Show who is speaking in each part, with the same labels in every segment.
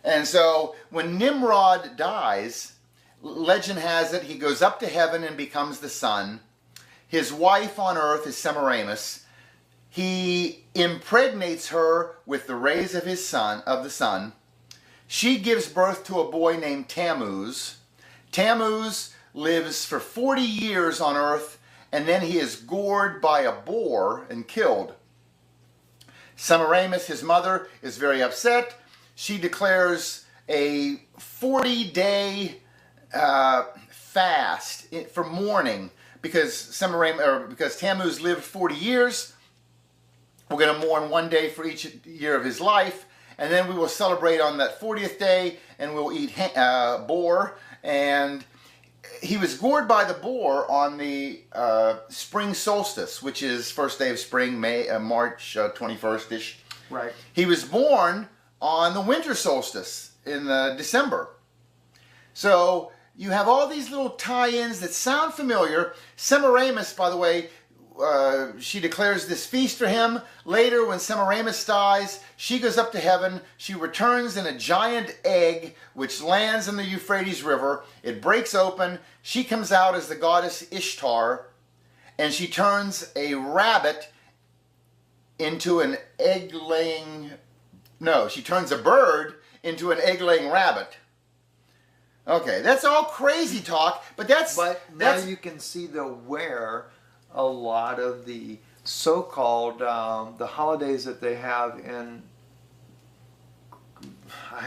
Speaker 1: And so when Nimrod dies, legend has it, he goes up to heaven and becomes the sun. His wife on earth is Semiramis. He impregnates her with the rays of the sun. She gives birth to a boy named Tammuz. Tammuz lives for 40 years on earth, and then he is gored by a boar and killed. Semiramis, his mother, is very upset. She declares a 40-day fast for mourning because Tammuz lived 40 years. We're going to mourn one day for each year of his life, and then we will celebrate on that 40th day, and we'll eat boar. And he was gored by the boar on the spring solstice, which is first day of spring, March 21st-ish.
Speaker 2: Right.
Speaker 1: He was born on the winter solstice in December. So you have all these little tie-ins that sound familiar. Semiramis, by the way, she declares this feast for him. Later, when Semiramis dies, she goes up to heaven. She returns in a giant egg, which lands in the Euphrates River. It breaks open. She comes out as the goddess Ishtar, and she turns a rabbit into an egg-laying... No, she turns a bird into an egg-laying rabbit. Okay, that's all crazy talk, but that's...
Speaker 2: But now you can see where a lot of the so-called the holidays that they have in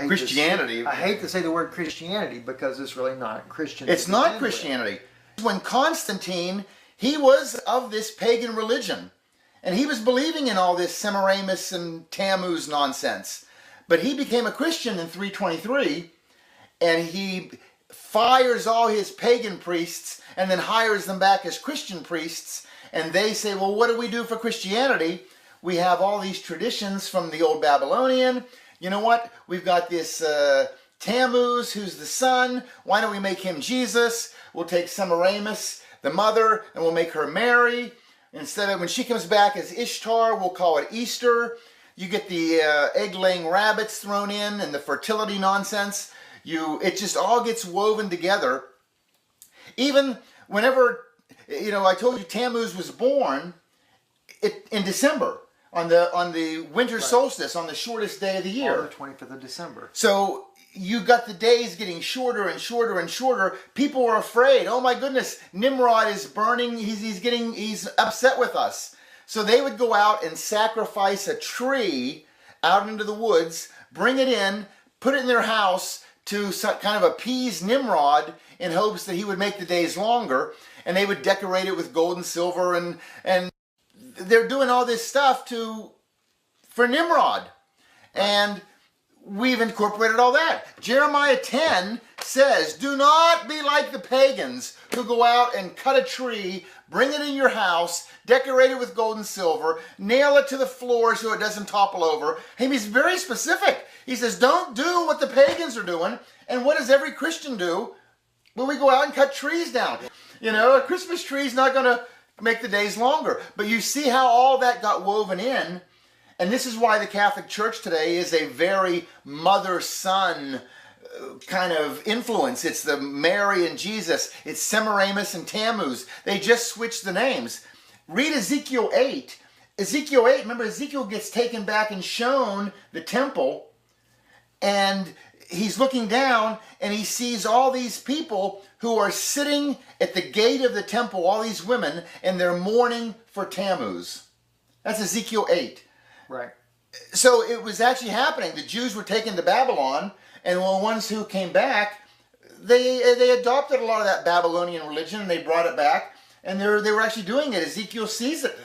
Speaker 1: Christianity.
Speaker 2: I hate to say the word Christianity because it's really not Christian.
Speaker 1: It's not Christianity. When Constantine, he was of this pagan religion, and he was believing in all this Semiramis and Tammuz nonsense. But he became a Christian in 323, and he fires all his pagan priests and then hires them back as Christian priests. And they say, well, what do we do for Christianity? We have all these traditions from the old Babylonian. You know what? We've got this Tammuz, who's the son. Why don't we make him Jesus? We'll take Semiramis, the mother, and we'll make her Mary. Instead of, when she comes back as Ishtar, we'll call it Easter. You get the egg-laying rabbits thrown in and the fertility nonsense. It just all gets woven together. Even whenever, I told you Tammuz was born in December on the winter solstice, on the shortest day of the year.
Speaker 2: On the 25th of December.
Speaker 1: So you got the days getting shorter and shorter and shorter. People were afraid. Oh my goodness, Nimrod is burning. He's upset with us. So they would go out and sacrifice a tree out into the woods, bring it in, put it in their house to kind of appease Nimrod in hopes that he would make the days longer. And they would decorate it with gold and silver, and they're doing all this stuff for Nimrod. And we've incorporated all that. Jeremiah 10 says, do not be like the pagans who go out and cut a tree, bring it in your house, decorate it with gold and silver, nail it to the floor so it doesn't topple over. He's very specific. He says, don't do what the pagans are doing. And what does every Christian do? Well, we go out and cut trees down. A Christmas tree is not going to make the days longer. But you see how all that got woven in. And this is why the Catholic Church today is a very mother-son kind of influence. It's the Mary and Jesus. It's Semiramis and Tammuz. They just switched the names. Read Ezekiel 8. Ezekiel 8, remember Ezekiel gets taken back and shown the temple. And he's looking down and he sees all these people who are sitting at the gate of the temple, all these women, and they're mourning for Tammuz. That's Ezekiel 8.
Speaker 2: Right.
Speaker 1: So it was actually happening. The Jews were taken to Babylon, and the ones who came back, they adopted a lot of that Babylonian religion, and they brought it back, and they were actually doing it. Ezekiel sees it.